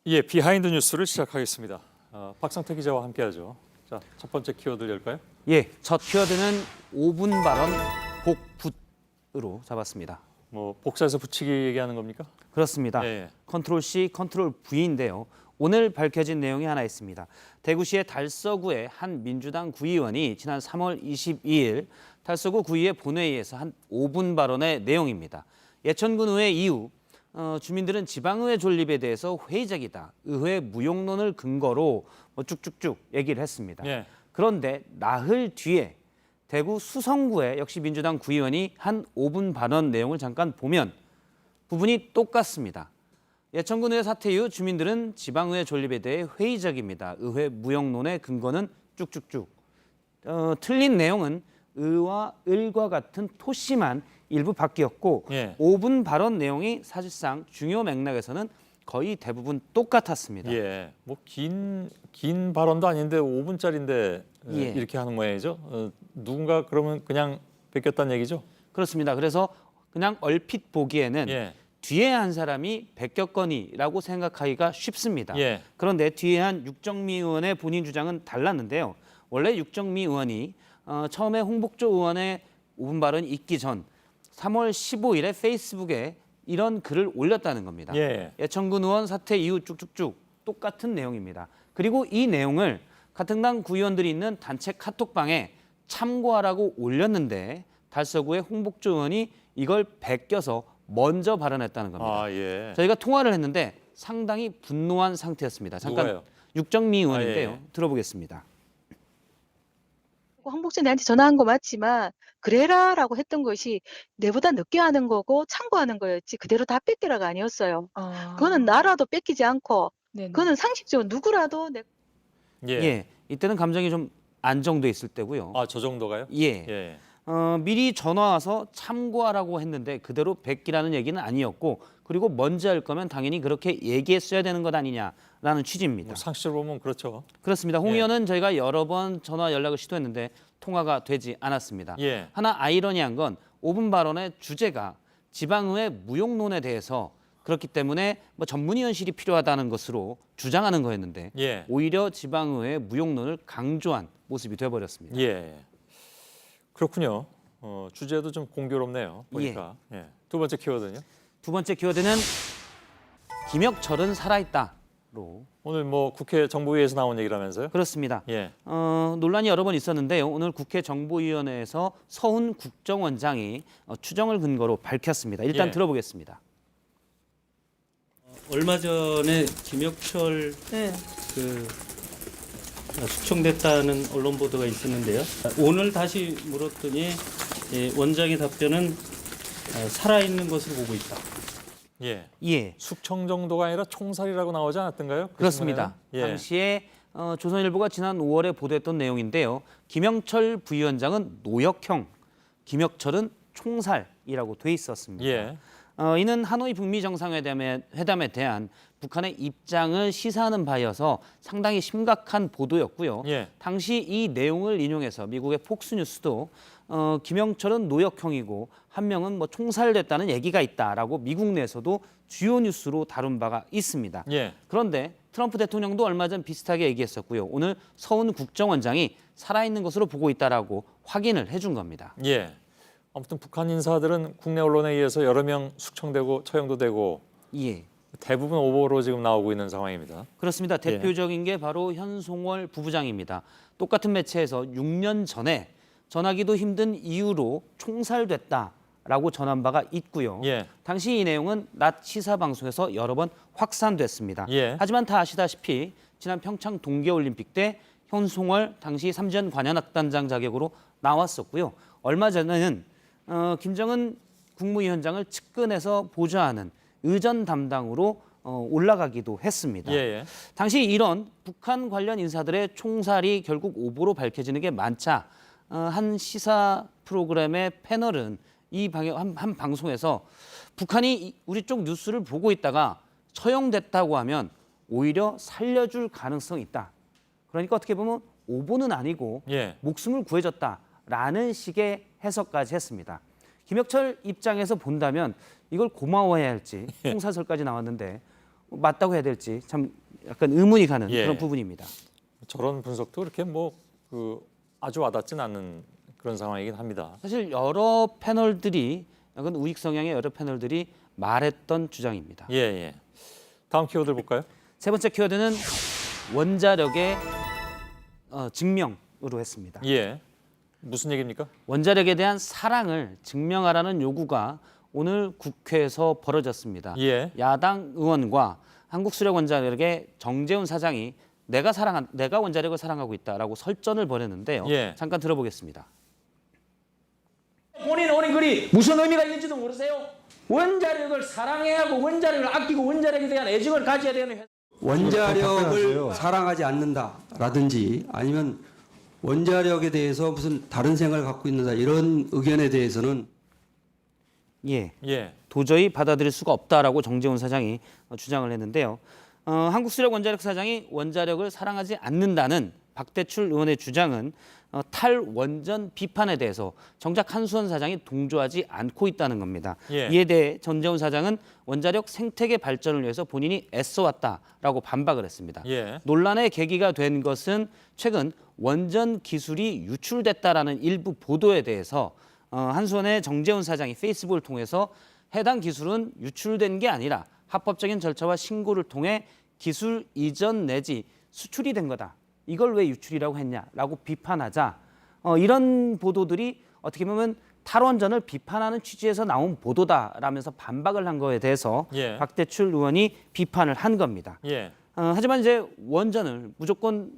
예, 비하인드 뉴스를 시작하겠습니다. 박상태 기자와 함께하죠. 자, 첫 번째 키워드 열까요? 예, 첫 키워드는 5분 발언 복붙으로 잡았습니다. 뭐 복사해서 붙이기 얘기하는 겁니까? 그렇습니다. 예. 컨트롤 C, 컨트롤 V인데요. 오늘 밝혀진 내용이 하나 있습니다. 대구시의 달서구의 한 민주당 구의원이 지난 3월 22일 달서구 구의회 본회의에서 한 5분 발언의 내용입니다. 예천군 의회 이후 주민들은 지방의회 존립에 대해서 회의적이다. 의회 무용론을 근거로 쭉쭉쭉 얘기를 했습니다. 예. 그런데 나흘 뒤에 대구 수성구의 역시 민주당 구의원이 한 5분 발언 내용을 잠깐 보면 부분이 똑같습니다. 예천군 의회 사태 이후 주민들은 지방의회 존립에 대해 회의적입니다. 의회 무용론의 근거는 쭉쭉쭉. 틀린 내용은 의와 을과 같은 토씨만 일부 바뀌었고 예. 5분 발언 내용이 사실상 중요 맥락에서는 거의 대부분 똑같았습니다. 예. 뭐 긴 발언도 아닌데 5분짜리인데 예. 이렇게 하는 모양이죠. 누군가 그러면 그냥 베꼈다는 얘기죠? 그렇습니다. 그래서 그냥 얼핏 보기에는 예. 뒤에 한 사람이 베꼈거니라고 생각하기가 쉽습니다. 예. 그런데 뒤에 한 육정미 의원의 본인 주장은 달랐는데요. 원래 육정미 의원이 처음에 홍복조 의원의 5분 발언이 있기 전 3월 15일에 페이스북에 이런 글을 올렸다는 겁니다. 예. 예천군 의원 사태 이후 쭉쭉쭉 똑같은 내용입니다. 그리고 이 내용을 같은 당 구의원들이 있는 단체 카톡방에 참고하라고 올렸는데 달서구의 홍복조 의원이 이걸 베껴서 먼저 발언했다는 겁니다. 아, 예. 저희가 통화를 했는데 상당히 분노한 상태였습니다. 잠깐 누가요? 육정미 의원인데요. 아, 예. 들어보겠습니다. 홍복준 내한테 전화한 거 맞지만 그래라라고 했던 것이 내보다 늦게 하는 거고 참고하는 거였지 그대로 다 뺏기라가 아니었어요. 그거는 나라도 뺏기지 않고 네네. 그거는 상식적으로 누구라도 예. 예, 이때는 감정이 좀 안정돼 있을 때고요. 아, 저 정도가요? 예. 예. 미리 전화 와서 참고하라고 했는데 그대로 뵙기라는 얘기는 아니었고 그리고 먼저 할 거면 당연히 그렇게 얘기했어야 되는 것 아니냐라는 취지입니다. 뭐 상식으로 보면 그렇죠. 그렇습니다. 홍 예. 의원은 저희가 여러 번 전화 연락을 시도했는데 통화가 되지 않았습니다. 예. 하나 아이러니한 건 5분 발언의 주제가 지방의회 무용론에 대해서 그렇기 때문에 뭐 전문위원실이 필요하다는 것으로 주장하는 거였는데 예. 오히려 지방의회 무용론을 강조한 모습이 되어버렸습니다. 예. 그렇군요. 주제도 좀 공교롭네요. 보니까. 예. 두 번째 키워드는요? 두 번째 키워드는 김혁철은 살아있다로. 오늘 뭐 국회 정보위에서 나온 얘기라면서요? 그렇습니다. 예. 논란이 여러 번 있었는데요. 오늘 국회 정보위원회에서 서훈 국정원장이 추정을 근거로 밝혔습니다. 일단 예. 들어보겠습니다. 얼마 전에 김혁철 네. 숙청됐다는 언론 보도가 있었는데요. 오늘 다시 물었더니 원장의 답변은 살아있는 것으로 보고 있다. 예. 예, 숙청 정도가 아니라 총살이라고 나오지 않았던가요? 그 그렇습니다. 신문에는? 예. 당시에 조선일보가 지난 5월에 보도했던 내용인데요. 김영철 부위원장은 노역형, 김혁철은 총살이라고 돼 있었습니다. 예. 이는 하노이 북미 정상회담에 대한 북한의 입장을 시사하는 바여서 상당히 심각한 보도였고요. 예. 당시 이 내용을 인용해서 미국의 폭스뉴스도 김영철은 노역형이고 한 명은 뭐 총살됐다는 얘기가 있다라고 미국 내에서도 주요 뉴스로 다룬 바가 있습니다. 예. 그런데 트럼프 대통령도 얼마 전 비슷하게 얘기했었고요. 오늘 서훈 국정원장이 살아있는 것으로 보고 있다라고 확인을 해준 겁니다. 예. 아무튼 북한 인사들은 국내 언론에 의해서 여러 명 숙청되고 처형도 되고 예. 대부분 오보로 지금 나오고 있는 상황입니다. 그렇습니다. 대표적인 게 바로 현송월 부부장입니다. 똑같은 매체에서 6년 전에 전하기도 힘든 이유로 총살됐다라고 전한 바가 있고요. 예. 당시 이 내용은 낮 시사 방송에서 여러 번 확산됐습니다. 예. 하지만 다 아시다시피 지난 평창 동계올림픽 때 현송월 당시 삼전 관현악단장 자격으로 나왔었고요. 얼마 전에는 김정은 국무위원장을 측근해서 보좌하는 의전 담당으로 올라가기도 했습니다. 예, 예. 당시 이런 북한 관련 인사들의 총살이 결국 오보로 밝혀지는 게 많자 한 시사 프로그램의 패널은 한 방송에서 북한이 우리 쪽 뉴스를 보고 있다가 처형됐다고 하면 오히려 살려줄 가능성이 있다. 그러니까 어떻게 보면 오보는 아니고 예. 목숨을 구해줬다. 라는 식의 해석까지 했습니다. 김혁철 입장에서 본다면 이걸 고마워해야 할지 홍사설까지 나왔는데 맞다고 해야 될지 참 약간 의문이 가는 예. 그런 부분입니다. 저런 분석도 그렇게 아주 와닿진 않는 그런 상황이긴 합니다. 사실 여러 패널들이 약간 우익 성향의 여러 패널들이 말했던 주장입니다. 예, 예. 다음 키워드 볼까요? 세 번째 키워드는 원자력의 증명으로 했습니다. 예. 무슨 얘기입니까? 원자력에 대한 사랑을 증명하라는 요구가 오늘 국회에서 벌어졌습니다. 예. 야당 의원과 한국수력원자력의 정재훈 사장이 내가 원자력을 사랑하고 있다라고 설전을 벌였는데요. 예. 잠깐 들어보겠습니다. 본인 오는 글이 무슨 의미가 있는지도 모르세요? 원자력을 사랑해야 하고 원자력을 아끼고 원자력에 대한 애정을 가져야 되는 회사. 원자력을 사랑하지 않는다라든지 아니면 원자력에 대해서 무슨 다른 생각을 갖고 있는다 이런 의견에 대해서는 예. 예. 도저히 받아들일 수가 없다라고 정재훈 사장이 주장을 했는데요. 한국수력원자력 사장이 원자력을 사랑하지 않는다는 박대출 의원의 주장은 탈원전 비판에 대해서 정작 한수원 사장이 동조하지 않고 있다는 겁니다. 예. 이에 대해 전재훈 사장은 원자력 생태계 발전을 위해서 본인이 애써왔다라고 반박을 했습니다. 예. 논란의 계기가 된 것은 최근 원전 기술이 유출됐다라는 일부 보도에 대해서 한수원의 정재훈 사장이 페이스북을 통해서 해당 기술은 유출된 게 아니라 합법적인 절차와 신고를 통해 기술 이전 내지 수출이 된 거다. 이걸 왜 유출이라고 했냐라고 비판하자 이런 보도들이 어떻게 보면 탈원전을 비판하는 취지에서 나온 보도다라면서 반박을 한 거에 대해서 예. 박대출 의원이 비판을 한 겁니다. 예. 하지만 이제 원전을 무조건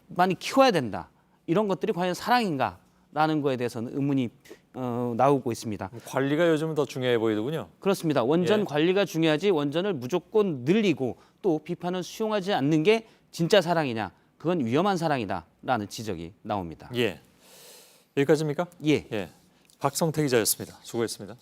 많이 키워야 된다. 이런 것들이 과연 사랑인가라는 거에 대해서는 의문이 나오고 있습니다. 관리가 요즘 더 중요해 보이더군요. 그렇습니다. 원전 예. 관리가 중요하지 원전을 무조건 늘리고 또 비판을 수용하지 않는 게 진짜 사랑이냐. 그건 위험한 사랑이다라는 지적이 나옵니다. 예. 여기까지입니까? 예. 예. 박성태 기자였습니다. 수고했습니다.